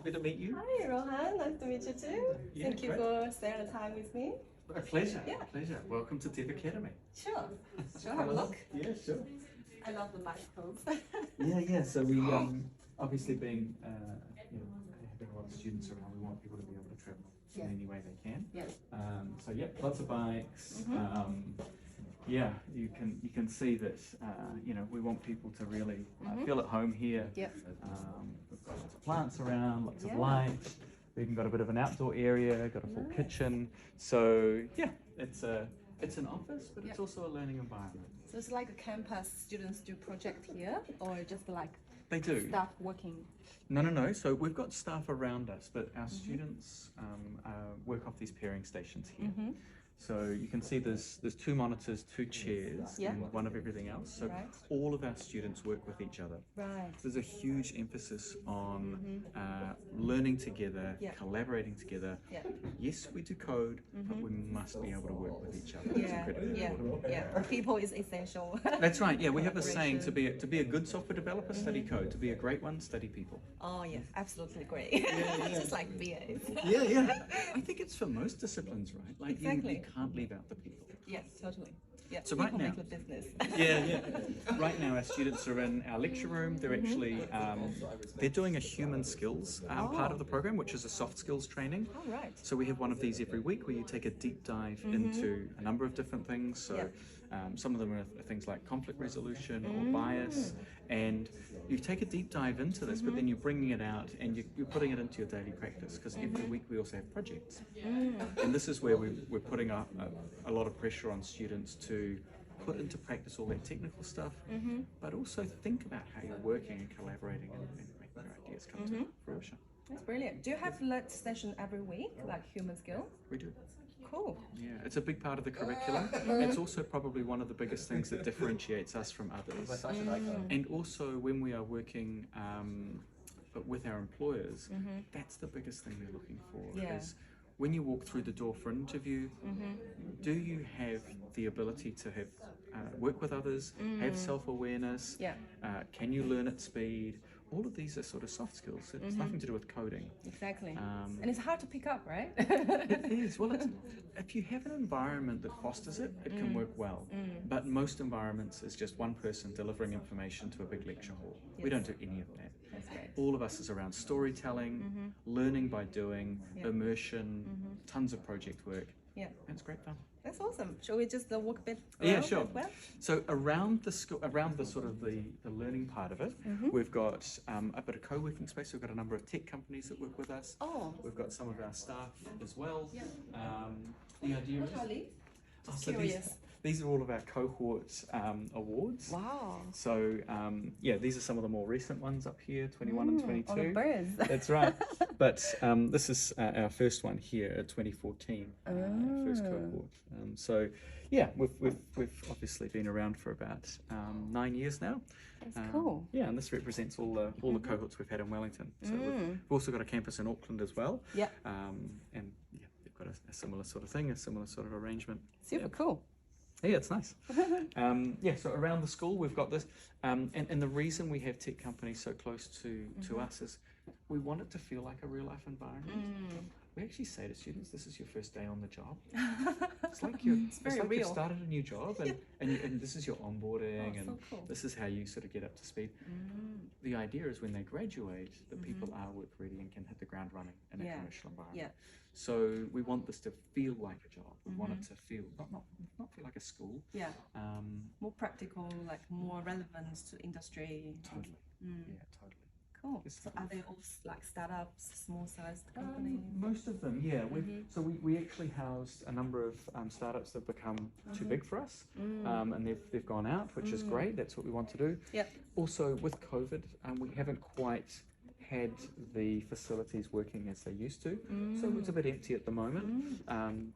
Lovely to meet you. Hi, Rohan. Nice to meet you too. Yeah, Thank you great. for spending the time with me. A pleasure. Yeah. A pleasure. Welcome to Dev Academy. Sure. Sure, have a look. Yeah, sure. I love the microphones. Yeah. So we obviously being having a lot of students around, we want people to be able to travel in any way they can. Yeah. So yeah, lots of bikes. Yeah, you can see that we want people to really feel at home here. Yeah. We've got lots of plants around, lots of lights. We've even got a bit of an outdoor area, got a full kitchen. So yeah, it's an office, but it's also a learning environment. So it's like a campus. Students do project here, or just like They do. staff working. No. So we've got staff around us, but our students work off these pairing stations here. So you can see there's two monitors, two chairs, and one of everything else. So all of our students work with each other. Right. There's a huge emphasis on learning together, collaborating together. Yes, we do code, but we must be able to work with each other. It's incredibly important. People is essential. That's right. Yeah, we have a saying: to be a good software developer, study code. To be a great one, study people. Oh yeah, absolutely great. Just like BAs. Yeah. I think it's for most disciplines, right? Like you can't leave out the people. Yes, totally. Yeah. So people right now, make the business. yeah. Right now, our students are in our lecture room. They're actually they're doing a human skills part of the program, which is a soft skills training. All right. So we have one of these every week where you take a deep dive into a number of different things. So some of them are things like conflict resolution or bias, and you take a deep dive into this, but then you're bringing it out and you're putting it into your daily practice, because every week we also have projects. And this is where we're putting a lot of pressure on students to put into practice all that technical stuff, but also think about how you're working and collaborating and making your ideas come to fruition. That's brilliant. Do you have lunch session every week, like human skills? We do. Cool. Yeah, it's a big part of the curriculum. It's also probably one of the biggest things that differentiates us from others. And also when we are working with our employers, that's the biggest thing they're looking for. Is when you walk through the door for an interview, do you have the ability to have work with others, have self-awareness, can you learn at speed? All of these are sort of soft skills. It's nothing to do with coding. Exactly. And it's hard to pick up, right? It is. Well, if you have an environment that fosters it, it can work well. But most environments is just one person delivering information to a big lecture hall. We don't do any of that. That's great. All of us is around storytelling, learning by doing, immersion, tons of project work. Yeah. And it's great fun. That's awesome. Shall we just walk a bit around? Yeah, sure. As well? So around the school, around the sort of the learning part of it, we've got a bit of co-working space. We've got a number of tech companies that work with us. Oh. We've got some of our staff as well. The idea is... Just curious. These are all of our cohort awards. Wow. So these are some of the more recent ones up here, 21 and 22. All the birds. That's right. But this is our first one here, 2014, first cohort. So yeah, we've obviously been around for about 9 years now. That's cool. Yeah, and this represents all the cohorts we've had in Wellington. So we've also got a campus in Auckland as well. Yeah. And yeah, they've got a similar sort of thing, a similar sort of arrangement. Super cool. Yeah, it's nice. So around the school we've got this, and the reason we have tech companies so close to us is we want it to feel like a real life environment. We actually say to students, this is your first day on the job. It's like you've started a new job, and this is your onboarding, and this is how you sort of get up to speed. The idea is when they graduate, that people are work ready and can hit the ground running in a commercial environment. So we want this to feel like a job. We want it to feel not feel like a school. Yeah. More practical, like more relevant to industry. Totally. Yeah, totally. Cool. So are they all like startups, small sized companies? Most of them, yeah. We actually housed a number of startups that have become too big for us, and they've gone out, which is great. That's what we want to do. Yep. Also, with COVID, we haven't quite had the facilities working as they used to, so it's a bit empty at the moment,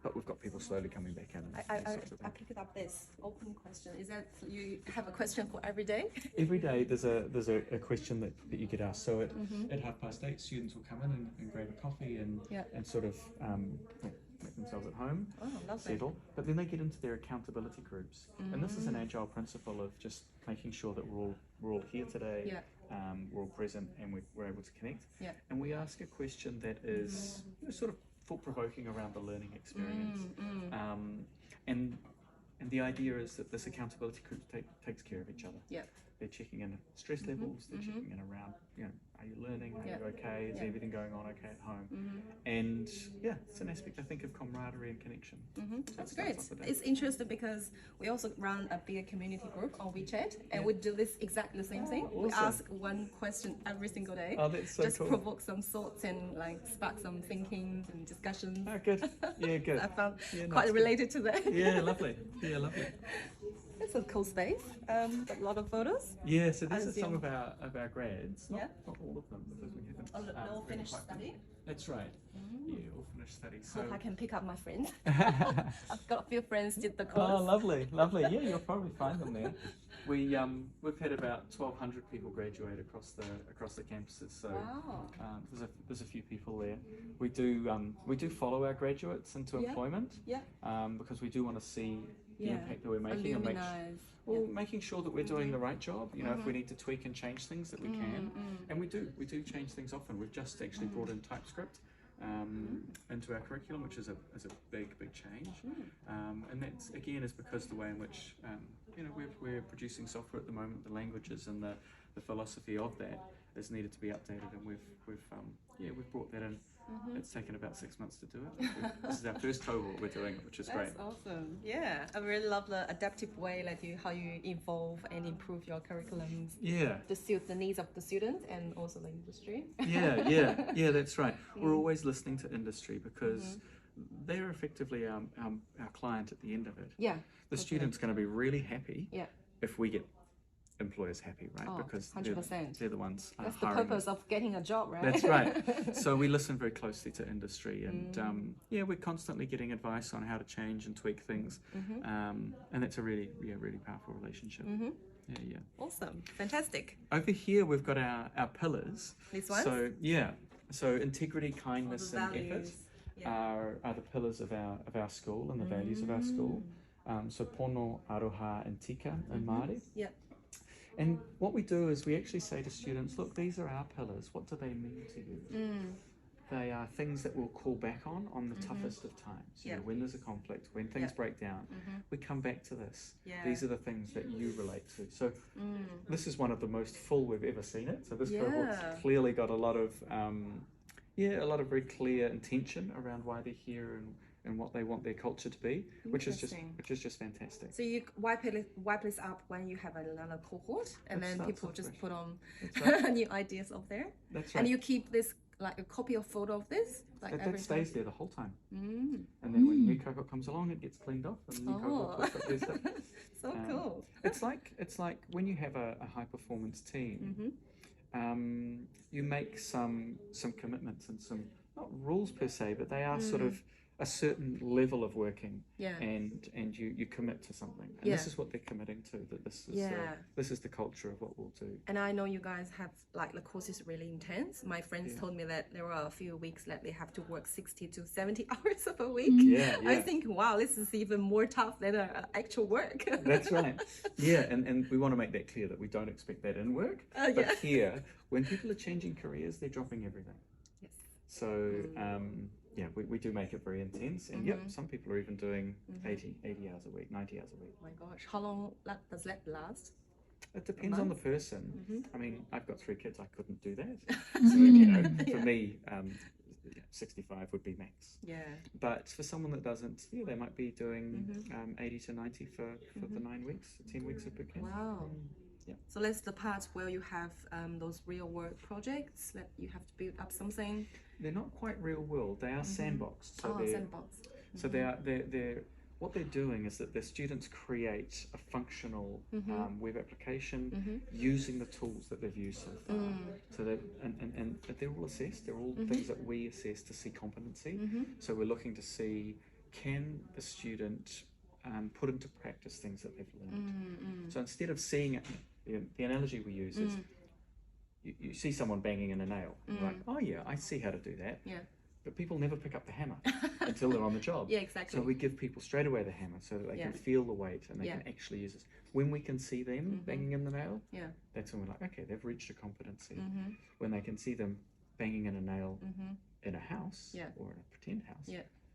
but we've got people slowly coming back in. I picked up this open question. Is that you have a question for every day? Every day there's a question that you get asked. So at 8:30 students will come in and grab a coffee and sort of make themselves at home, settle, but then they get into their accountability groups, and this is an agile principle of just making sure that we're all here today, we're all present and we're able to connect. Yeah. And we ask a question that is sort of thought-provoking around the learning experience. And the idea is that this accountability group takes care of each other. Yeah. They're checking in stress levels, they're checking in around, are you learning, are you okay, is everything going on okay at home? And it's an aspect, I think, of camaraderie and connection. That's great. It's interesting because we also run a bigger community group on WeChat, and we do this exactly the same thing. Awesome. We ask one question every single day. Oh, that's so just cool. provoke some thoughts and like spark some thinking and discussions. Oh, good. Yeah, good. I found Yeah, quite good. related to that. Yeah, lovely. Yeah, lovely. It's a cool space. A lot of photos. Yeah, so these are some of our grads. Not all of them, because we haven't. All finished study. That's right. Yeah, all finished study. So Hope I can pick up my friends. I've got a few friends did the course. oh, lovely. Yeah, you'll probably find them there. We've had about 1,200 people graduate across the campuses. So Wow. there's a few people there. We do follow our graduates into employment. Yeah. Because we do want to see the impact that we're making and making sure that we're doing the right job. If we need to tweak and change things, that we can, and we do change things often. We've just actually brought in TypeScript into our curriculum, which is a big change, and that's again is because the way in which we're producing software at the moment, the languages and the philosophy of that is needed to be updated, and we've brought that in. It's taken about 6 months to do it. This is our first cohort we're doing it, which is great. That's awesome. Yeah, I really love the adaptive way, like how you evolve and improve your curriculums. Yeah. To suit the needs of the students and also the industry. Yeah, that's right. We're always listening to industry because they're effectively our client at the end of it. Yeah. The student's going to be really happy if we get employers happy, right? Oh, because 100%. they're the ones That's the hiring purpose them. of getting a job, right? That's right. So we listen very closely to industry, and we're constantly getting advice on how to change and tweak things, and that's a really powerful relationship. Yeah. Awesome, fantastic. Over here we've got our pillars. These ones? So integrity, kindness, and effort are the pillars of our school and the values of our school. So pono, aroha, and tika in Māori. Yeah. And what we do is we actually say to students, look, these are our pillars. What do they mean to you? They are things that we'll call back on the toughest of times. When there's a conflict, when things break down, we come back to this. These are the things that you relate to. So this is one of the most full we've ever seen it. So this cohort's clearly got a lot of very clear intention around why they're here and what they want their culture to be, which is just fantastic. So you wipe this up when you have another cohort, and then people just put on new ideas up there. That's right. And you keep this like a copy of photo of this, like that stays there the whole time. And then when a new cohort comes along, it gets cleaned off, and the new cohort puts up their stuff. So cool. It's like when you have a high performance team, you make some commitments and some, not rules per se, but they are sort of a certain level of working, and you commit to something, and this is what they're committing to. That this is the culture of what we'll do. And I know you guys have like the course is really intense. My friends told me that there are a few weeks that they have to work 60 to 70 hours of a week. I think, wow, this is even more tough than actual work. That's right. And we want to make that clear that we don't expect that in work, but here, when people are changing careers, they're dropping everything. Yes. So we do make it very intense, and some people are even doing 80 hours a week, 90 hours a week. Oh my gosh, how long does that last? It depends on the person. I mean, I've got 3 kids, I couldn't do that. So, for me, 65 would be max. But for someone that doesn't, they might be doing 80 to 90 for the 9 weeks, 10 weeks of bootcamp. Wow. So that's the part where you have those real world projects that you have to build up something. They're not quite real world. They are sandboxed. So sandbox. So they're what they're doing is that the students create a functional web application using the tools that they've used so far. So and they're all assessed. They're all things that we assess to see competency. So we're looking to see, can the student put into practice things that they've learned. So instead of seeing it, the analogy we use is you see someone banging in a nail. You're like, oh yeah, I see how to do that. but people never pick up the hammer until they're on the job. Yeah, exactly. So we give people straight away the hammer so that they can feel the weight and they can actually use it. When we can see them banging in the nail, that's when we're like, okay, they've reached a competency. When they can see them banging in a nail in a house or in a pretend house,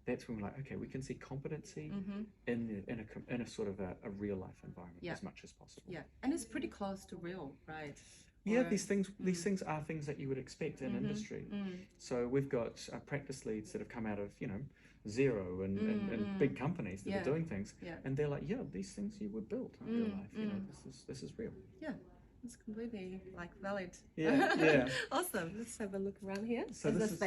that's when we're like, okay, we can see competency in a sort of a real life environment as much as possible. Yeah, and it's pretty close to real, right? Yeah, these things are things that you would expect in industry. So we've got practice leads that have come out of Xero and big companies that are doing things, and they're like, yeah, these things you would build in real life. This is real. Yeah. It's completely valid. Yeah. Awesome. Let's have a look around here. So this is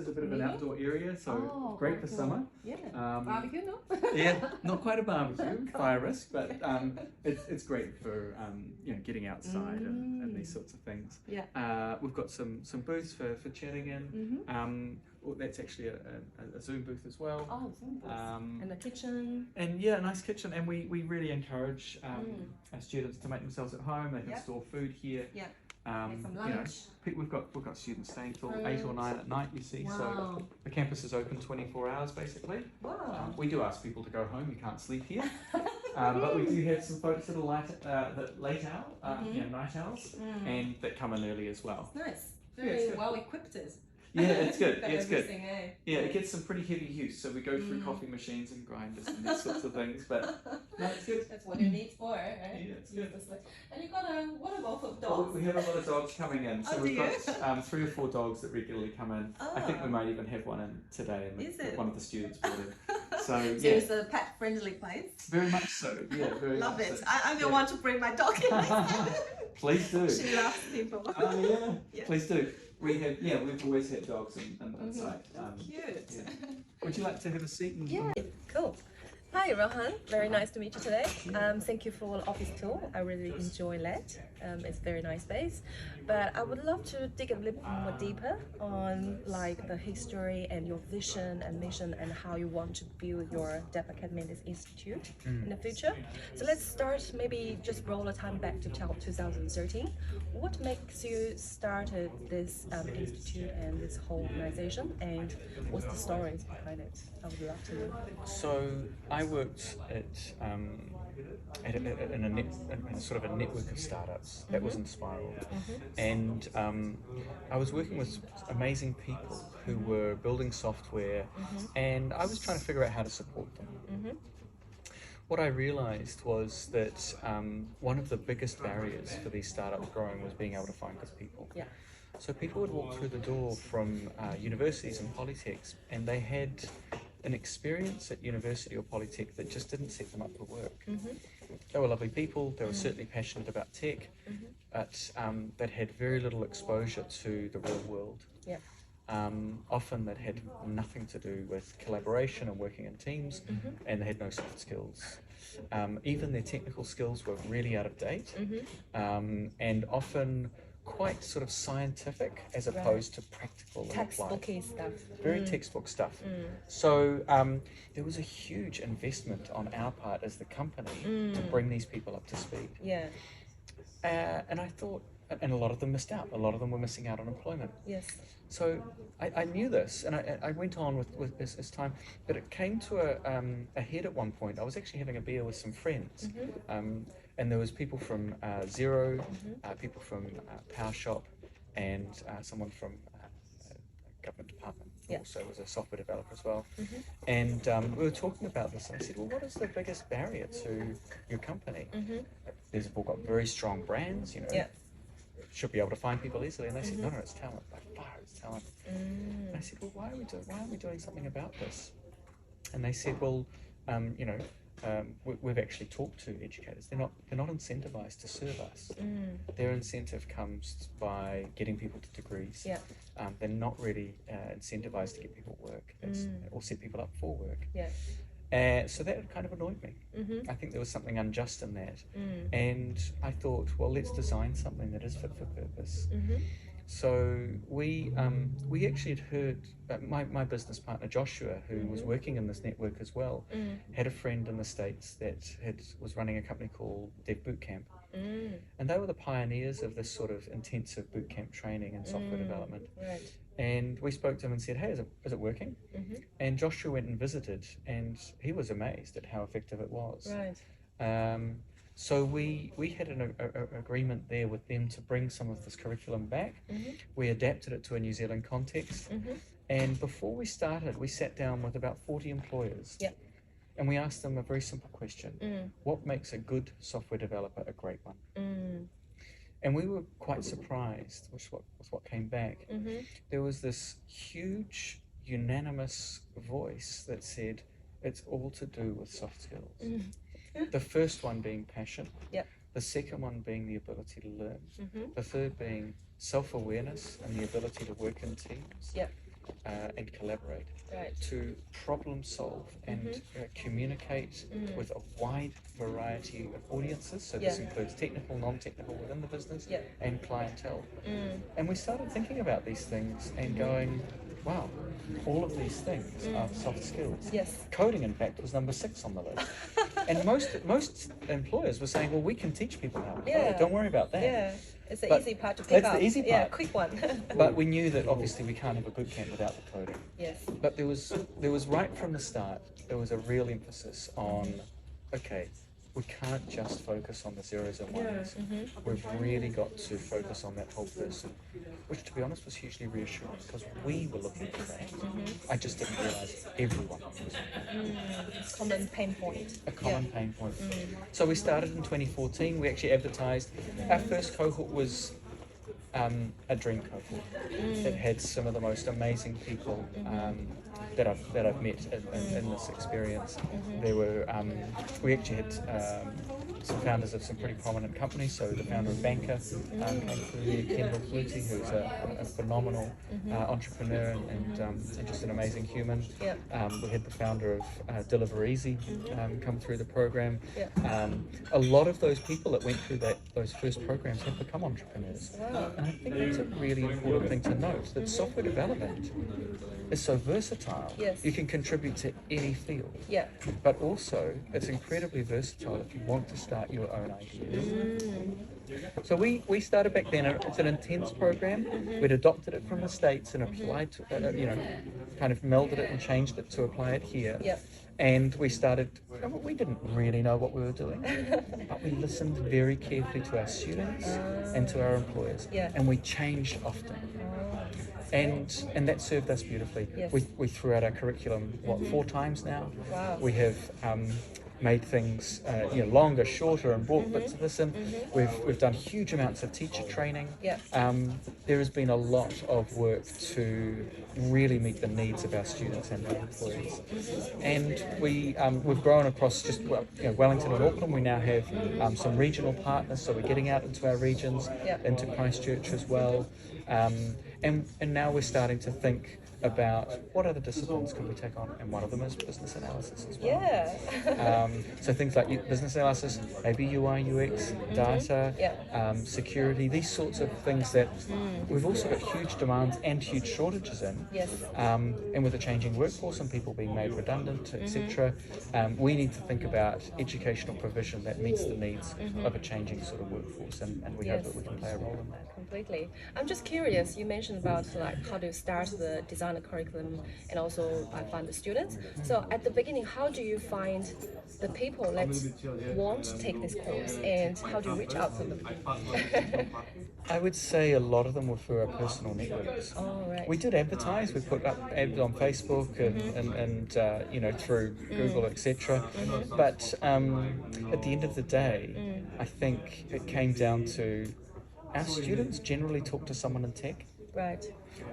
a bit of an outdoor area, so great for summer. Yeah. Barbecue, no? Yeah, not quite a barbecue, fire risk, but it's great for getting outside and these sorts of things. Yeah. We've got some booths for chatting in. That's actually a Zoom booth as well. Oh, Zoom booth. And a kitchen. And a nice kitchen. And we really encourage our students to make themselves at home. They can store food here. Yeah. Some lunch. We've got students staying till 8 or 9 at night. You see, so the campus is open 24 hours basically. Wow. We do ask people to go home. You can't sleep here. But we do have some folks that are late out, night owls, and that come in early as well. It's nice. Very well equipped. Yeah, it's good. It's good. Eh? Yeah, it gets some pretty heavy use, so we go through coffee machines and grinders and these sorts of things. But no, it's good. That's what you need for, right? Yeah, it's good. And you got what about for dogs? We have a lot of dogs coming in, so we've got 3 or 4 dogs that regularly come in. I think we might even have one in today, and one of the students brought in. So it's a pet-friendly place. Very much so. Yeah, very Love much it. So. I will want to bring my dog in. Please do. She loves people. Oh yeah. Please do. We've always had dogs on site. Cute. Yeah. Would you like to have a seat? Cool. Hi Rohan, very nice to meet you today. Thank you for the office tour. I really enjoy that. It's a very nice space. But I would love to dig a little more deeper on the history and your vision and mission and how you want to build your Deaf Academy and this institute in the future. So let's start, maybe just roll the time back to 2013. What makes you started this institute and this whole organization, and what's the stories behind it? I would love to know. So I worked in a sort of a network of startups that was in Spiral, and I was working with amazing people who were building software, and I was trying to figure out how to support them. What I realized was that one of the biggest barriers for these startups growing was being able to find good people. Yeah. So people would walk through the door from universities and polytechs, and they had an experience at university or polytech that just didn't set them up for work. They were lovely people, they were certainly passionate about tech, but that had very little exposure to the real world. Yeah. Often that had nothing to do with collaboration and working in teams, and they had no soft skills. Even their technical skills were really out of date, and often quite sort of scientific as opposed to practical and applied. Textbooky stuff. Very textbook stuff. So there was a huge investment on our part as the company to bring these people up to speed. Yeah. And I thought, and a lot of them missed out. A lot of them were missing out on employment. Yes. So I knew this, and I went on with this as time, but it came to a head at one point. I was actually having a beer with some friends, and there was people from Xero, people from PowerShop, and someone from a government department also was a software developer as well. And we were talking about this, and I said, well, what is the biggest barrier to your company? These have all got very strong brands, should be able to find people easily. And they said, no, it's talent. By far, it's talent. And I said, well, why are we doing something about this? And they said, well, we've actually talked to educators. They're not incentivized to serve us. Their incentive comes by getting people to degrees. Yeah. They're not really incentivized to get people work or set people up for work. Yeah. So that kind of annoyed me. I think there was something unjust in that. And I thought, well, let's design something that is fit for purpose. So we actually had heard, my business partner Joshua, who was working in this network as well, had a friend in the States that was running a company called Dev Bootcamp. And they were the pioneers of this sort of intensive bootcamp training and software development. Right. And we spoke to him and said, hey, is it working? And Joshua went and visited, and he was amazed at how effective it was. Right. So we had an agreement there with them to bring some of this curriculum back. We adapted it to a New Zealand context. And before we started, we sat down with about 40 employers. Yep. And we asked them a very simple question. What makes a good software developer a great one? And we were quite surprised with what came back. There was this huge, unanimous voice that said, it's all to do with soft skills. The first one being passion. Yep. The second one being the ability to learn. The third being self-awareness and the ability to work in teams. Yep. And collaborate, right. to problem solve and communicate with a wide variety of audiences. So this includes technical, non-technical within the business, and clientele. And we started thinking about these things and going, wow, all of these things are soft skills. Yes. Coding, in fact, was number 6 on the list. And most employers were saying, well, we can teach people how to code. Don't worry about that. Yeah. It's the easy part to pick up. That's the easy part. Yeah, quick one. But we knew that obviously we can't have a boot camp without the coding. Yes. But there was right from the start, there was a real emphasis on, okay, we can't just focus on the zeros and ones. We've really got to focus on that whole person, which, to be honest, was hugely reassuring because we were looking for that. I just didn't realise everyone was looking for that. Common pain point. A common pain point. So we started in 2014. We actually advertised. Our first cohort was a dream cohort. It had some of the most amazing people that I've met in this experience. There were we actually had some founders of some pretty prominent companies. So the founder of Banker came through here, Kendall Flutie, who's a phenomenal entrepreneur and just an amazing human. Yep. We had the founder of Deliver Easy come through the program. Yep. A lot of those people that went through those first programs have become entrepreneurs. Wow. And I think that's a really important thing to note, that software development is so versatile. Yes. You can contribute to any field. Yeah. But also, it's incredibly versatile if you want to start your own ideas. So we started back then. It's an intense program. We'd adopted it from the States and applied to, kind of melded it and changed it to apply it here. Yep. And we started, we didn't really know what we were doing, but we listened very carefully to our students and to our employers. Yeah. And we changed often. And that served us beautifully. Yes. We threw out our curriculum, 4 times now? Wow. We have made things longer, shorter, and brought bits of this in. We've done huge amounts of teacher training. Yeah. There has been a lot of work to really meet the needs of our students and our employees. And we've grown across just Wellington and Auckland. We now have some regional partners, so we're getting out into our regions, into Christchurch as well. And now we're starting to think about what other disciplines could we take on, and one of them is business analysis as well. Yeah. So things like business analysis, maybe UI, UX, data, security, these sorts of things that we've also got huge demands and huge shortages in. Yes. And with a changing workforce and people being made redundant, etc., we need to think about educational provision that meets the needs of a changing sort of workforce, and we hope that we can play a role in that. Completely. I'm just curious, you mentioned about how to start the design of curriculum and also find the students. So at the beginning, how do you find the people that want to take this course, and how do you reach out to them? I would say a lot of them were through our personal networks. Oh, right. We did advertise. We put up ads on Facebook and through Google, etc. But at the end of the day, I think it came down to our students generally talk to someone in tech. Right.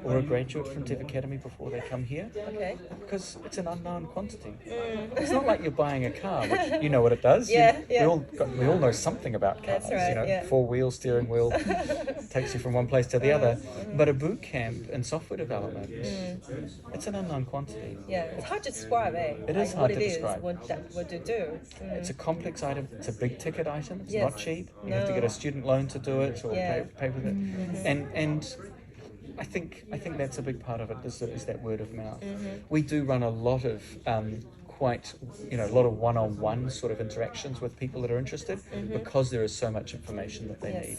Or a graduate from Dev Academy before they come here. Okay. Because it's an unknown quantity. It's not like you're buying a car, which you know what it does. Yeah. We all know something about cars. That's right, 4-wheel, steering wheel, takes you from one place to the other. But a boot camp in software development, it's an unknown quantity. Yeah, it's hard to describe, eh? It is hard to describe. What to do. It's a complex item. It's a big ticket item. It's Yes. not cheap. You have to get a student loan to do it, or pay with it. And I think that's a big part of it, is that word of mouth. We do run a lot of a lot of one-on-one sort of interactions with people that are interested, because there is so much information that they need.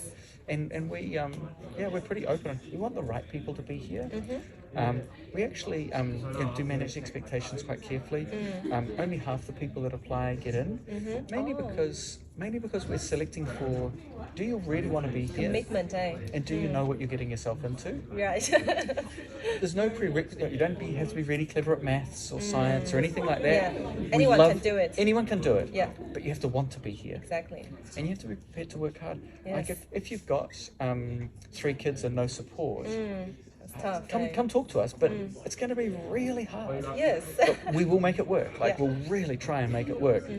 and we're pretty open. We want the right people to be here. We actually do manage expectations quite carefully. Only half the people that apply get in, mainly because we're selecting for, do you really want to be here? Commitment, And do you know what you're getting yourself into? Right. There's no prerequisite. You don't have to be really clever at maths or science or anything like that. Yeah. Anyone can do it. Anyone can do it. Yeah. But you have to want to be here. Exactly. And you have to be prepared to work hard. Yes. Like if you've got 3 kids and no support, It's tough. come talk to us. But it's going to be really hard. Yes. But we will make it work. Like Yeah. we'll really try and make it work.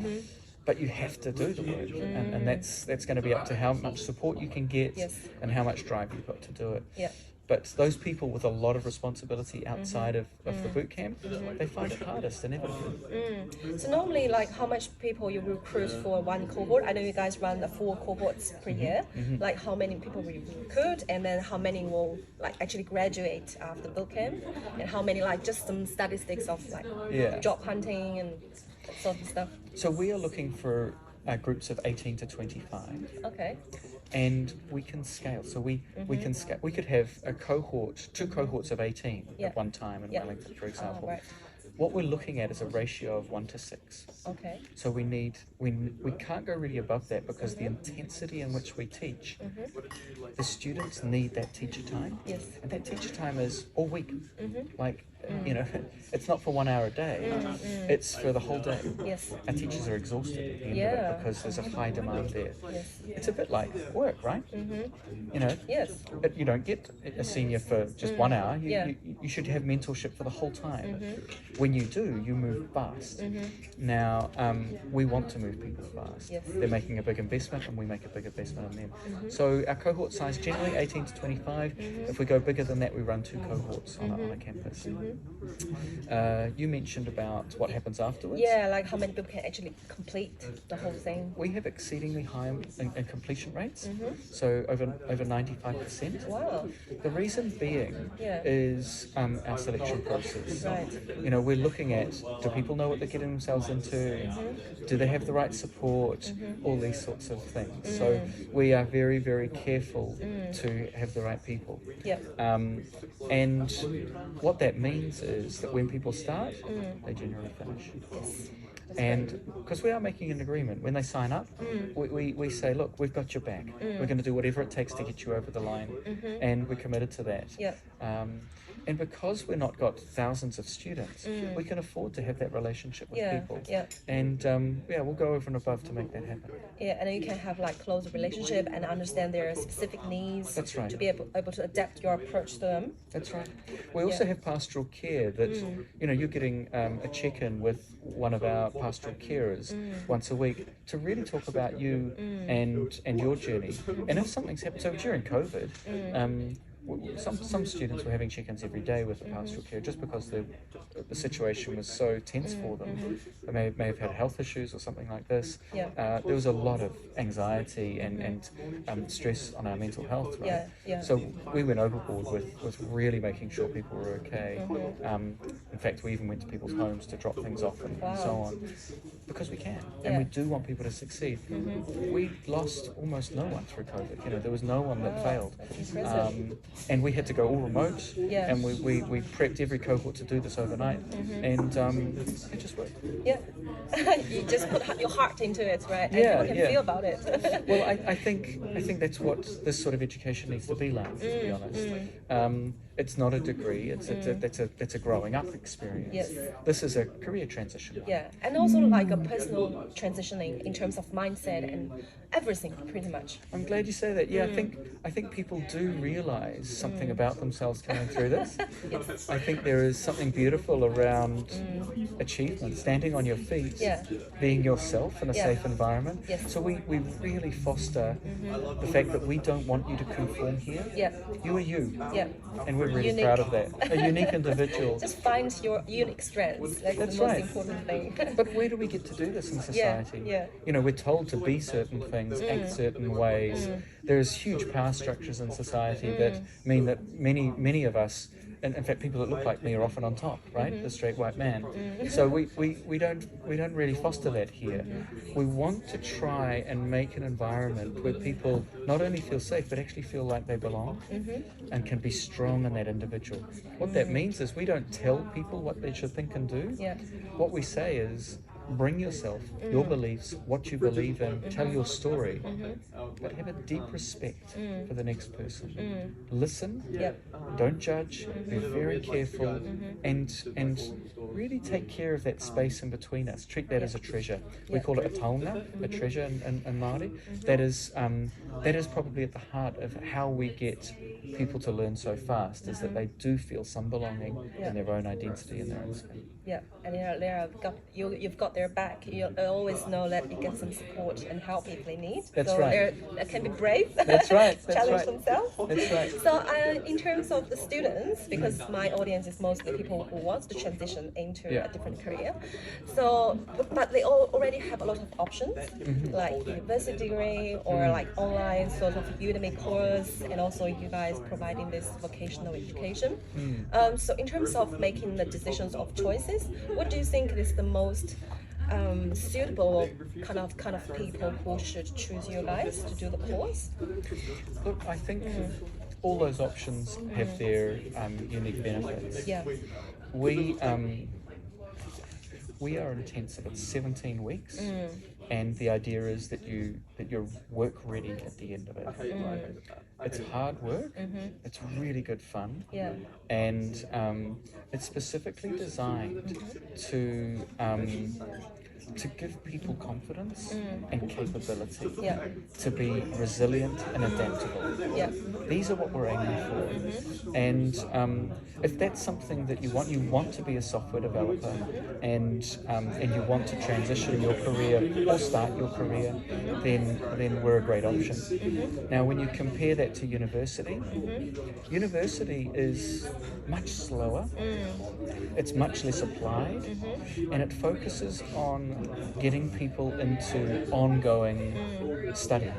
But you have to do the work, and that's going to be up to how much support you can get, Yes. and how much drive you've got to do it. Yeah. But those people with a lot of responsibility outside of the boot camp, they find it hardest inevitably. So normally, like, how much people you recruit for one cohort? I know you guys run 4 cohorts per year. Like, how many people will you recruit, and then how many will like actually graduate after boot camp, and how many, like, just some statistics of like job hunting and that sort of stuff. So we are looking for groups of 18 to 25. Okay. And we can scale. So we can scale. We could have a cohort, 2 cohorts of 18 at one time in Wellington, for example. Right. What we're looking at is a ratio of 1 to 6. Okay. So we can't go really above that, because the intensity in which we teach, the students need that teacher time. Yes. And that teacher time is all week. Like, it's not for 1 hour a day. It's for the whole day. Yes. And teachers are exhausted at the end of it, because there's a high demand there. Yes. It's a bit like work, right? Yes. You don't get a senior for just 1 hour. You should have mentorship for the whole time. When you do, you move fast. Now, we want to move people fast. Yes. They're making a big investment, and we make a big investment in them. So our cohort size generally 18 to 25. If we go bigger than that, we run 2 cohorts on a campus. You mentioned about what happens afterwards. Yeah, like how many people can actually complete the whole thing. We have exceedingly high in completion rates, so over 95%. Wow. The reason being is our selection process. Right. We're looking at, do people know what they're getting themselves into? Do they have the right support? All these sorts of things. So we are very, very careful to have the right people. Yeah. And what that means is that when people start, they generally finish. Yes. And because we are making an agreement, when they sign up, we say, look, we've got your back. We're going to do whatever it takes to get you over the line, and we're committed to that. Yeah. And because we're not got thousands of students, we can afford to have that relationship with people. Yeah. And we'll go over and above to make that happen. Yeah, and then you can have like close relationship and understand their specific needs. That's right. To be able to adapt your approach to them. That's right. We also have pastoral care that, you're getting a check-in with one of our pastoral carers once a week to really talk about you and your journey. And if something's happened, so during COVID, some students were having check-ins every day with the pastoral care, just because the situation was so tense for them. They may have had health issues or something like this. There was a lot of anxiety and stress on our mental health, right? So we went overboard with really making sure people were okay. In fact, we even went to people's homes to drop things off and so on, because we can, and we do want people to succeed. We lost almost no one through COVID. There was no one that failed. And we had to go all remote, and we prepped every cohort to do this overnight, and it just worked. Yeah, you just put your heart into it, right? And Yeah, people can feel about it. Well, I think that's what this sort of education needs to be like, to be honest. It's not a degree. It's a growing up experience. Yes. This is a career transition. Yeah, and also like a personal transitioning in terms of mindset and everything, pretty much. I'm glad you say that. Yeah, I think people do realize something about themselves coming through this. Yes. I think there is something beautiful around achievement, standing on your feet, being yourself in a safe environment. Yes. So we really foster the fact that we don't want you to conform here. Yeah. You are you. Yeah. And we're really Unique. proud of that. A unique individual. Just find your unique strengths. That's the most important thing. But where do we get to do this in society? Yeah. We're told to be certain things, act certain ways. There's huge power structures in society that mean that many of us and in fact, people that look like me are often on top, right? The straight white man. So we don't really foster that here. We want to try and make an environment where people not only feel safe, but actually feel like they belong and can be strong in that individual. What that means is we don't tell people what they should think and do. What we say is, bring yourself, your beliefs, what you believe in, tell your story, but have a deep respect for the next person. Listen, don't judge, be very careful, and really take care of that space in between us. Treat that as a treasure. We call it a taonga, a treasure in Māori. That is probably at the heart of how we get people to learn so fast, is that they do feel some belonging in their own identity and their own skin. Yeah, and you've got their back. You always know that you get some support and help if they need. That's right. They can be brave. That's right. Challenge themselves. That's right. So in terms of the students, because my audience is mostly people who want to transition into a different career, so but they already have a lot of options, like university degree or like online sort of Udemy course, and also you guys providing this vocational education. So in terms of making the decisions of choices, what do you think is the most suitable kind of people who should choose you guys to do the course? Look, I think all those options have their unique benefits. Yeah. We are intensive. It's 17 weeks, and the idea is that you're work ready at the end of it. It's hard work. It's really good fun. Yeah. And it's specifically designed to give people confidence and capability, to be resilient and adaptable. These are what we're aiming for. And if that's something that you want to be a software developer, and you want to transition your career or start your career, then we're a great option. Now, when you compare that to university, university is much slower, it's much less applied, and it focuses on getting people into ongoing study.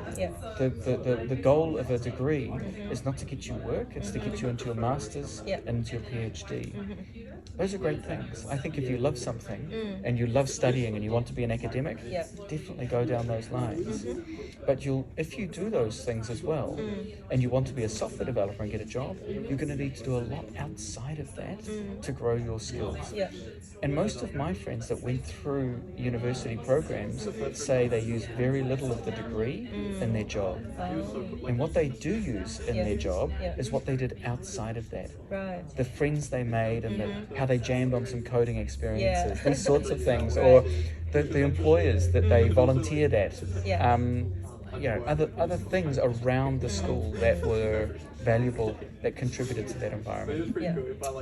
The goal of a degree is not to get you work, it's to get you into your master's and into your PhD. Those are great things. I think if you love something and you love studying and you want to be an academic, definitely go down those lines. But if you do those things as well, and you want to be a software developer and get a job, you're going to need to do a lot outside of that to grow your skills. And most of my friends that went through university programs say they use very little of the degree in their job. And what they do use in their job is what they did outside of that. The friends they made and how they jammed on some coding experiences, these sorts of things, or the employers that they volunteered at. Other things around the school that were valuable, that contributed to that environment.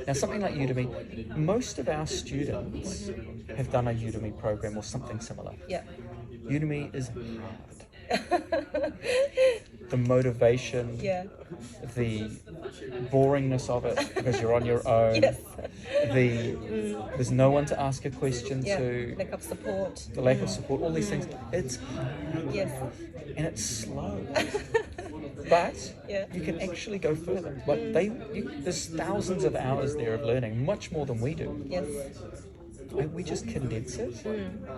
Now, something like Udemy, most of our students have done a Udemy program or something similar. Udemy is hard. The motivation, the boringness of it because you're on your own, there's no one to ask a question to, lack of support, the lack of support, all these things. It's hard, and it's slow. But you can actually go further. But there's thousands of hours there of learning, much more than we do. We just condense it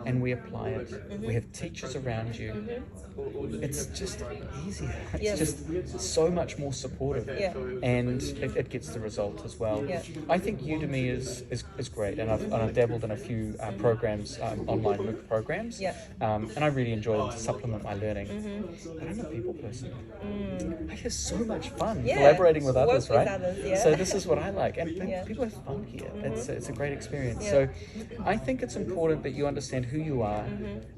and we apply it. We have teachers around you. It's just easier. It's just so much more supportive, and it gets the result as well. I think Udemy is great, and I've dabbled in a few programs, online MOOC programs, and I really enjoy them to supplement my learning. But I'm a people person. I have so much fun collaborating with others, right? So this is what I like, and people have fun here. It's a great experience. So I think it's important that you understand who you are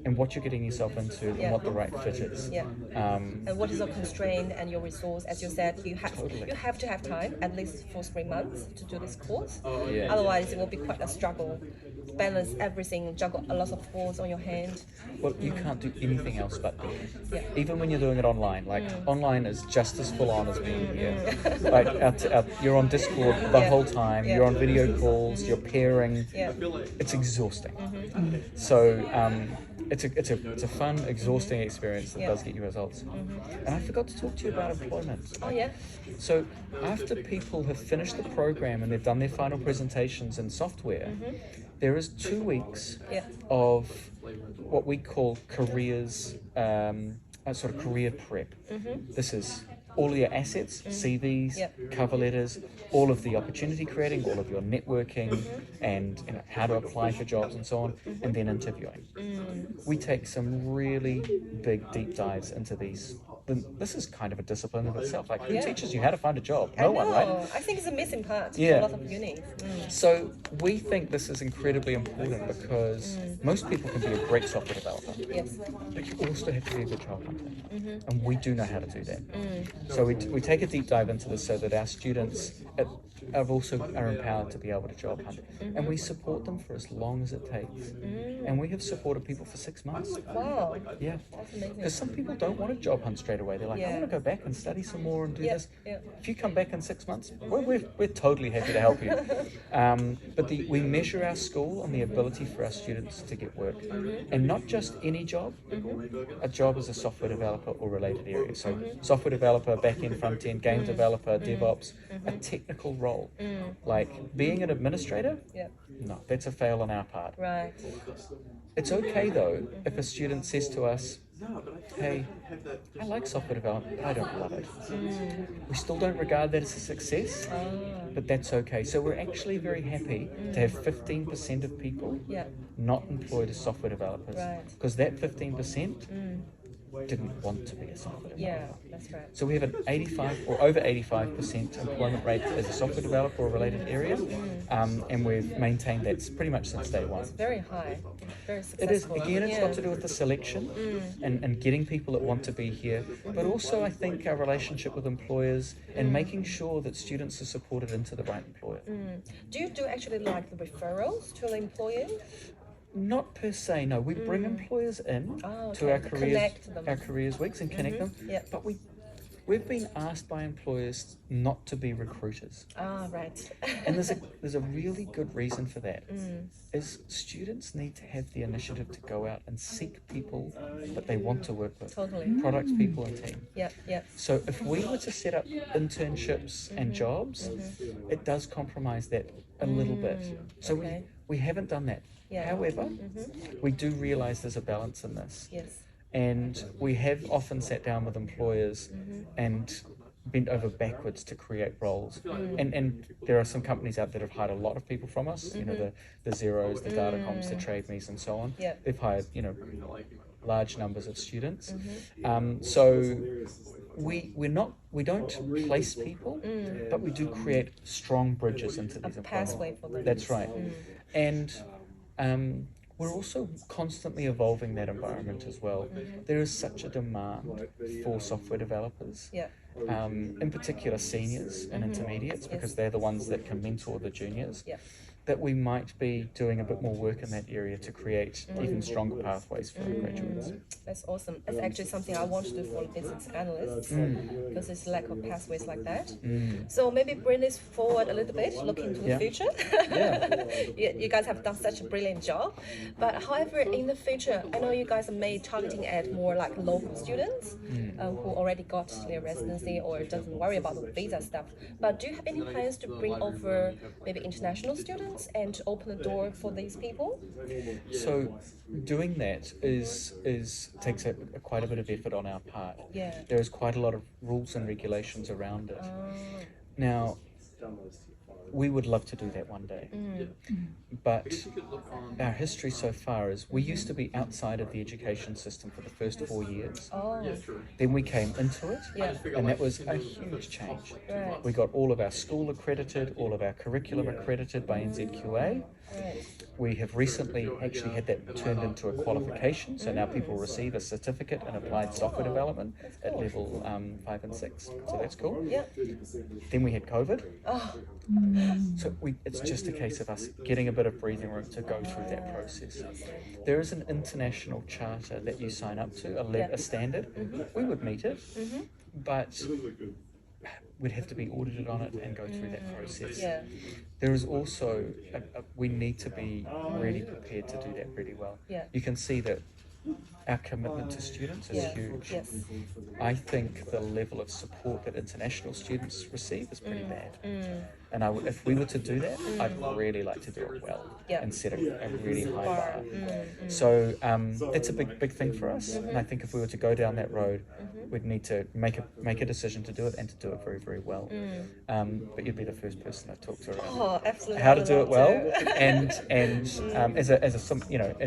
and what you're getting yourself into and what the right fit is. And what is your constraint and your resource? As you said, you have to have time, at least for 3 months, to do this course. Otherwise, it will be quite a struggle. Balance everything, juggle a lot of balls on your hand. Well, you can't do anything else but do it. Even when you're doing it online, online is just as full on as being here. You're on Discord the whole time. You're on video calls. You're pairing. It's exhausting. So it's a fun, exhausting experience that does get you results. And I forgot to talk to you about employment. Oh yeah. So after people have finished the program and they've done their final presentations in software, there is 2 weeks of what we call careers, sort of career prep. This is all your assets, CVs, cover letters, all of the opportunity creating, all of your networking, and how to apply for jobs and so on, and then interviewing. We take some really big deep dives into these. This is kind of a discipline of itself. Like, who teaches you how to find a job? No one, right? I think it's a missing part for a lot of unis. So we think this is incredibly important because most people can be a great software developer, but you also have to be a good job hunter, and we do know how to do that. So we take a deep dive into this so that our students are empowered to be able to job hunt, and we support them for as long as it takes. And we have supported people for 6 months. Wow. Yeah. That's amazing. Because some people don't want to job hunt straight away. They're like, I want to go back and study some more and do this. If you come back in 6 months, we're totally happy to help you. But we measure our school on the ability for our students to get work, and not just any job. A job is a software developer or related area. So software developer, back-end, front-end, game developer, DevOps, a technical role. Like being an administrator, no, that's a fail on our part. Right. It's okay though if a student says to us, hey, I like software development, but I don't love it. We still don't regard that as a success, but that's okay. So we're actually very happy to have 15% of people not employed as software developers, because that 15% didn't want to be a software developer. Yeah, that's right. So we have an 85 or over 85% employment rate as a software developer or related area, and we've maintained that pretty much since day one. It's very high, very It is. successful. Again, it's got to do with the selection and getting people that want to be here, but also I think our relationship with employers and making sure that students are supported into the right employer. Do you do actually like the referrals to the employer? Not per se, no. We bring employers in to our careers weeks and connect them. But we've been asked by employers not to be recruiters. Right. And there's a really good reason for that. Is students need to have the initiative to go out and seek people that they want to work with. Totally. Products, people, and team. Yeah. So if we were to set up internships and jobs, it does compromise that a little bit. So we haven't done that. However, we do realise there's a balance in this. Yes. And we have often sat down with employers and bent over backwards to create roles. And there are some companies out there that have hired a lot of people from us, you know, the Xeros, the Datacoms, the TradeMes and so on. They've hired, you know, large numbers of students. So we don't place people, but we do create strong bridges into these employment. Pathway for them. That's right. And we're also constantly evolving that environment as well. There is such a demand for software developers, in particular seniors and intermediates, because they're the ones that can mentor the juniors, that we might be doing a bit more work in that area to create even stronger pathways for our graduates. That's awesome. That's actually something I want to do for business analysts, because there's lack of pathways like that. So maybe bring this forward a little bit, look into the future. You guys have done such a brilliant job. But however, in the future, I know you guys are maybe targeting at more like local students who already got their residency or doesn't worry about the visa stuff. But do you have any plans to bring over maybe international students and open the door for these people? So doing that takes quite a bit of effort on our part. There is quite a lot of rules and regulations around it. Now, we would love to do that one day, but our history so far is we used to be outside of the education system for the first 4 years. Then we came into it, and that was a huge change. We got all of our school accredited, all of our curriculum accredited by NZQA. We have recently actually had that turned into a qualification, so now people receive a certificate in applied software development at level 5 and 6, so that's cool. Then we had COVID, so it's just a case of us getting a bit of breathing room to go through that process. There is an international charter that you sign up to, a standard. We would meet it, but we'd have to be audited on it and go through that process. There is also, we need to be really prepared to do that really well. You can see that our commitment to students is huge. Yes. I think the level of support that international students receive is pretty bad. And if we were to do that, I'd really like to do it well and set a really high bar. So that's a big thing for us. And I think if we were to go down that road, we'd need to make a decision to do it and to do it very, very well. But you'd be the first person I talk to around absolutely. how to do it well, and as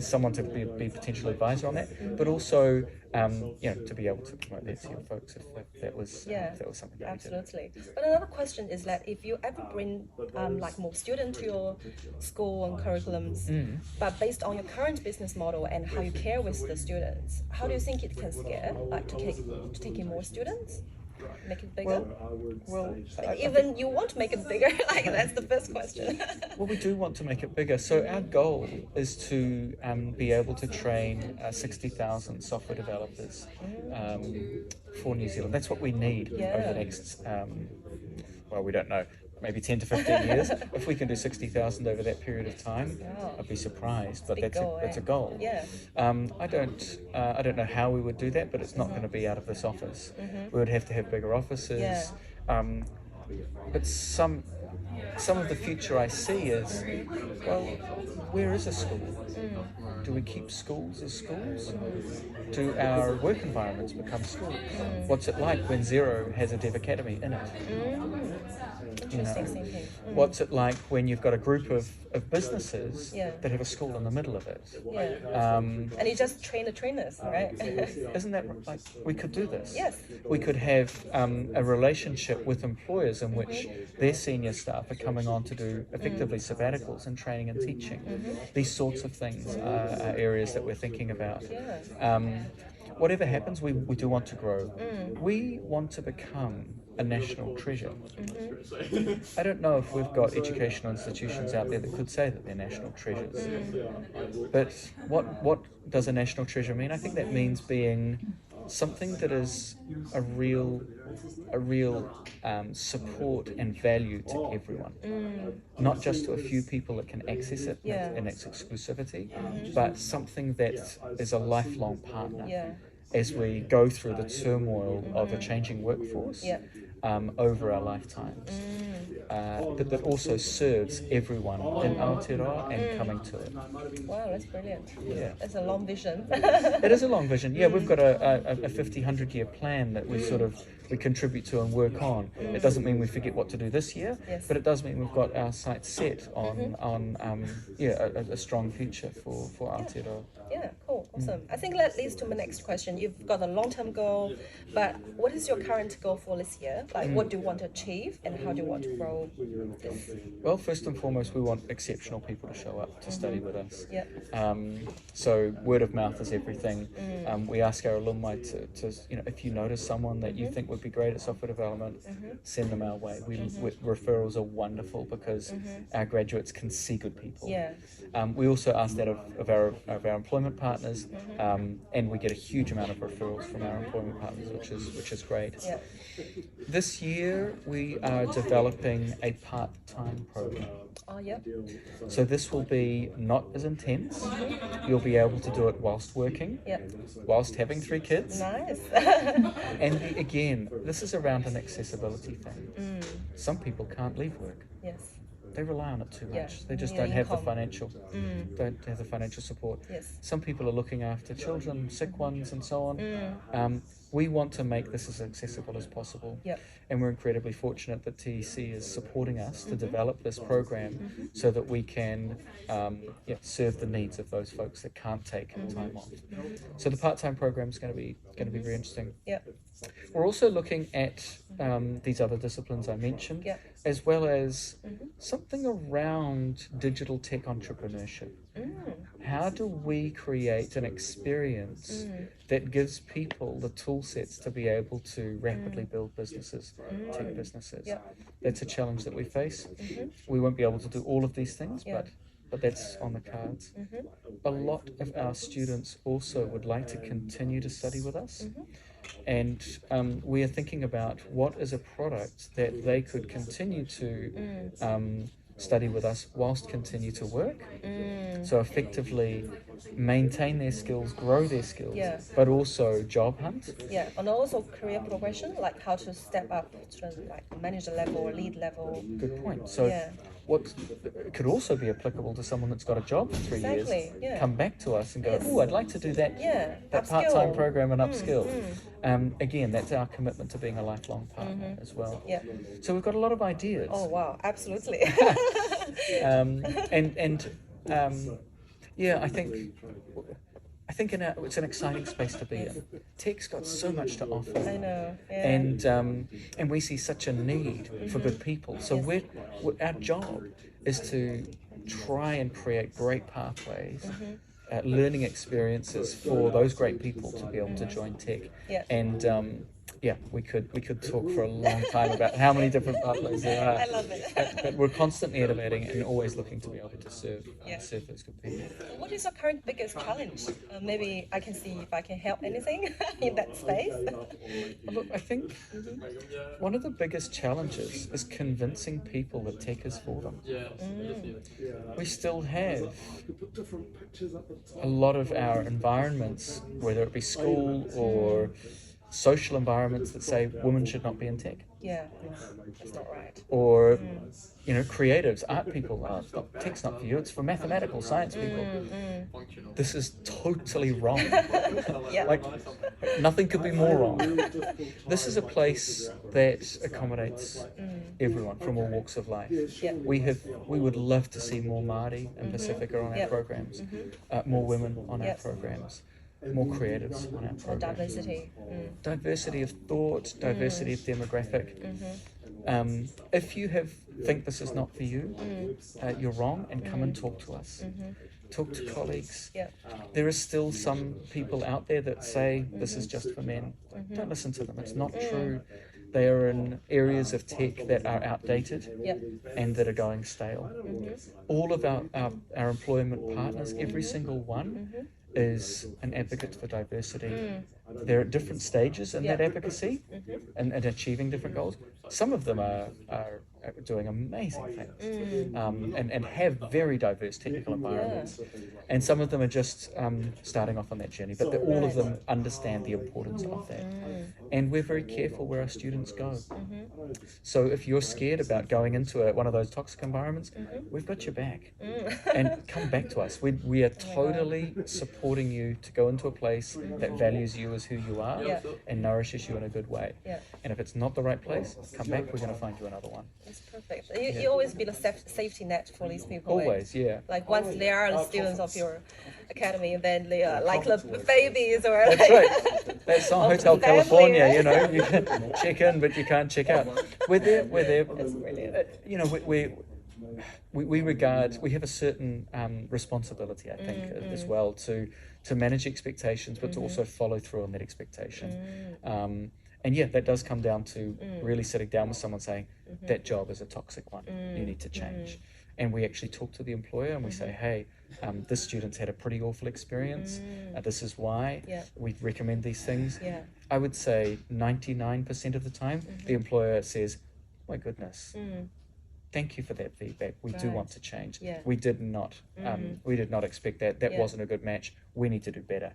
someone to be potential advisor on that, but also to be able to promote that to your folks if that was something that absolutely. But another question is that if you ever bring like more students to your school and curriculums, but based on your current business model and how you care with the students, how do you think it can scale, like to take in more students? Make it bigger? Well, even you want to make it bigger? Like, that's the first question. Well, we do want to make it bigger. So our goal is to be able to train 60,000 software developers for New Zealand. That's what we need over the next, well, we don't know, maybe 10 to 15 years. If we can do 60,000 over that period of time, I'd be surprised. But that's a goal. Yeah. I don't know how we would do that, but it's not going to be out of this office. We would have to have bigger offices. Yeah. But some of the future I see is, well, where is a school? Do we keep schools as schools? Do our work environments become schools? What's it like when Xero has a dev academy in it? Interesting thinking. What's it like when you've got a group of businesses that have a school in the middle of it? And you just train the trainers, right? Isn't that like we could do this? Yes. We could have a relationship with employers in which their senior staff are coming on to do effectively sabbaticals and training and teaching. These sorts of things are areas that we're thinking about. Whatever happens, we do want to grow. We want to become a national treasure. I don't know if we've got educational institutions out there that could say that they're national treasures. But what does a national treasure mean? I think that means being something that is a real support and value to everyone, not just to a few people that can access it in its exclusivity, but something that is a lifelong partner as we go through the turmoil of a changing workforce over our lifetimes, but that also serves everyone in Aotearoa and coming to it. Wow, that's brilliant. Yeah. That's a long vision. It is a long vision. Yeah, we've got a 50, 100-year plan that we contribute to and work on. It doesn't mean we forget what to do this year, but it does mean we've got our sights set on a strong future for Aotearoa. Yeah, cool, awesome. I think that leads to my next question. You've got a long-term goal, but what is your current goal for this year? Like, what do you want to achieve, and how do you want to grow this? Well, first and foremost, we want exceptional people to show up to study with us. Yeah. So word of mouth is everything. We ask our alumni to if you notice someone that you think would be great at software development, send them our way. Referrals are wonderful because our graduates can see good people. Yeah. We also ask that of our employment partners, and we get a huge amount of referrals from our employment partners, which is great. Yeah. This year we are developing a part-time program. Oh, yeah. So this will be not as intense. You'll be able to do it whilst working, whilst having 3 kids. Nice. And again, this is around an accessibility thing. Some people can't leave work. Yes. They rely on it too much. Yeah. They just Your don't have the income. don't have the financial support. Yes. Some people are looking after children, sick ones, and so on. We want to make this as accessible as possible. Yep. And we're incredibly fortunate that TEC is supporting us to develop this program so that we can serve the needs of those folks that can't take time off. So the part-time program is going to be very interesting. Yep. We're also looking at these other disciplines I mentioned, as well as something around digital tech entrepreneurship. How do we create an experience that gives people the tool sets to be able to rapidly build businesses, tech businesses? That's a challenge that we face. We won't be able to do all of these things, but that's on the cards. A lot of our students also would like to continue to study with us. And we are thinking about what is a product that they could continue to study with us whilst continue to work. So effectively maintain their skills, grow their skills, but also job hunt. Yeah, and also career progression, like how to step up to like manager level or lead level. Good point. So what could also be applicable to someone that's got a job for 3 years, come back to us and go, oh, I'd like to do that, that part-time program and upskill. Again, that's our commitment to being a lifelong partner as well. Yeah. So we've got a lot of ideas. Oh, wow, absolutely. Yeah, I think it's an exciting space to be in. Tech's got so much to offer. I know. Yeah. And we see such a need for good people. So our job is to try and create great pathways, learning experiences for those great people to be able to join tech. Yeah. And we could talk for a long time about how many different pathways there are. I love it. But we're constantly innovating and always looking to be able to serve those good people. What is your current biggest challenge? Maybe I can see if I can help anything in that space. Look, I think one of the biggest challenges is convincing people that tech is for them. We still have a lot of our environments, whether it be school or social environments, that say women should not be in tech. Yeah, that's not right. Or, creatives, art people, tech's not for you, it's for mathematical science people. This is totally wrong. Like, nothing could be more wrong. This is a place that accommodates everyone from all walks of life. We would love to see more Māori and Pacifica on our programs, more women on our programs, more creatives on our programs. Diversity. Diversity of thought, diversity of demographic. If you think this is not for you, you're wrong, and come and talk to us. Talk to colleagues. There are still some people out there that say this is just for men. Don't listen to them. It's not true. They are in areas of tech that are outdated and that are going stale. All of our employment partners, every single one, is an advocate for diversity. They're at different stages in that advocacy and achieving different goals. Some of them are doing amazing things and have very diverse technical environments. And some of them are just starting off on that journey, but all of them understand the importance of that. And we're very careful where our students go. So if you're scared about going into one of those toxic environments, we've got your back. And come back to us. We are totally supporting you to go into a place that values you as who you are and nourishes you in a good way. And if it's not the right place, come back, we're going to find you another one. That's perfect. You always be the safety net for these people. Always, Like once they are the students of your academy, then they are like the babies or That's right. That's not Hotel California, right? You can check in, but you can't check out. We're there. That's brilliant. We have a certain responsibility, I think, as well, to manage expectations, but to also follow through on that expectation. And that does come down to really sitting down with someone saying, that job is a toxic one, you need to change. And we actually talk to the employer and we say, hey, this student's had a pretty awful experience, this is why, we recommend these things. I would say 99% of the time, the employer says, my goodness, thank you for that feedback. We do want to change. We did not expect that. That wasn't a good match. We need to do better.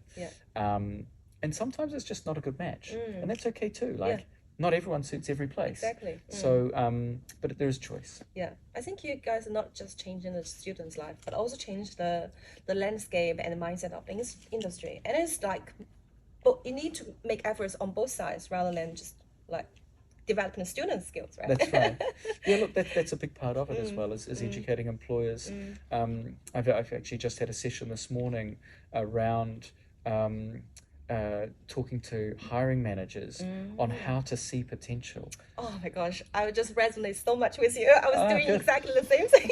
And sometimes it's just not a good match, and that's okay too. Like, not everyone suits every place. Exactly. So, but there is choice. I think you guys are not just changing the students' life, but also change the landscape and the mindset of the industry. And it's like, but you need to make efforts on both sides rather than just like developing the student skills, right? That's right. Look, that's a big part of it as well, is educating employers. I've actually just had a session this morning around talking to hiring managers on how to see potential. Oh my gosh, I would just resonate so much with you. I was doing exactly the same thing.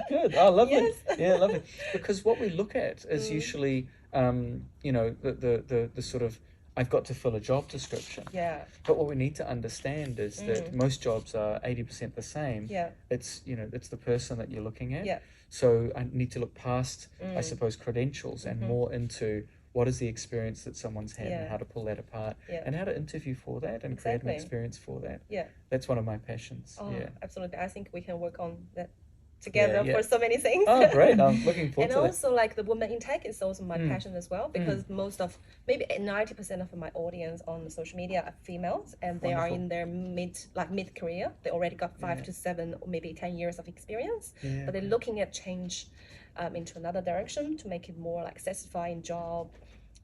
Good. Oh, lovely. Yes. Lovely. Because what we look at is usually, the sort of, I've got to fill a job description. But what we need to understand is that most jobs are 80% the same. It's, it's the person that you're looking at. So I need to look past, I suppose, credentials and more into what is the experience that someone's had and how to pull that apart and how to interview for that and create an experience for that. That's one of my passions. Absolutely. I think we can work on that together for so many things. Oh, great. I'm looking forward and to also like the women in tech is also my passion as well, because most of, maybe 90% of my audience on social media are females, and they are in their mid-career. They already got 5 to 7 or maybe 10 years of experience, but they're looking at change into another direction to make it more like satisfying job.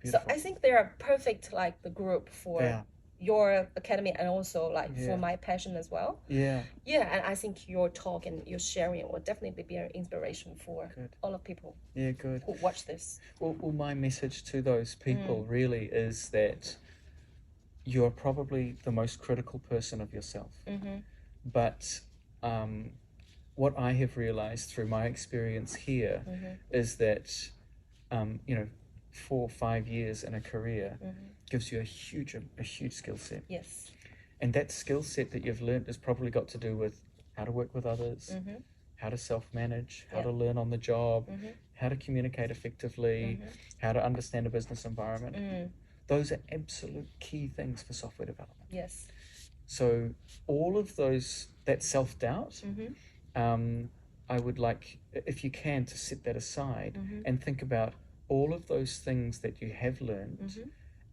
Beautiful. So I think they are perfect, like the group for your academy, and also like for my passion as well. And I think your talk and your sharing will definitely be an inspiration for all of people who watch this. Well, my message to those people really is that you're probably the most critical person of yourself, but what I have realized through my experience here is that 4 or 5 years in a career gives you a huge skill set. Yes. And that skill set that you've learned has probably got to do with how to work with others, how to self-manage, how to learn on the job, how to communicate effectively, how to understand a business environment. Those are absolute key things for software development. Yes. So all of those, that self-doubt, I would like, if you can, to set that aside and think about all of those things that you have learned,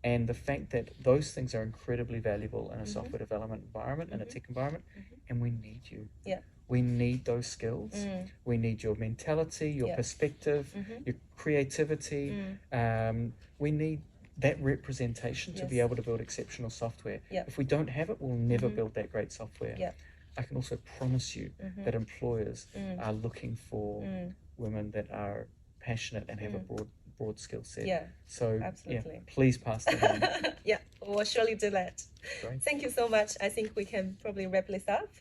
and the fact that those things are incredibly valuable in a software development environment, in a tech environment, and we need you. We need those skills. We need your mentality, your perspective, your creativity. We need that representation to be able to build exceptional software. If we don't have it, we'll never build that great software. I can also promise you that employers are looking for women that are passionate and have a broad skill set. So absolutely. Please pass that on. We'll surely do that. Great. Thank you so much. I think we can probably wrap this up.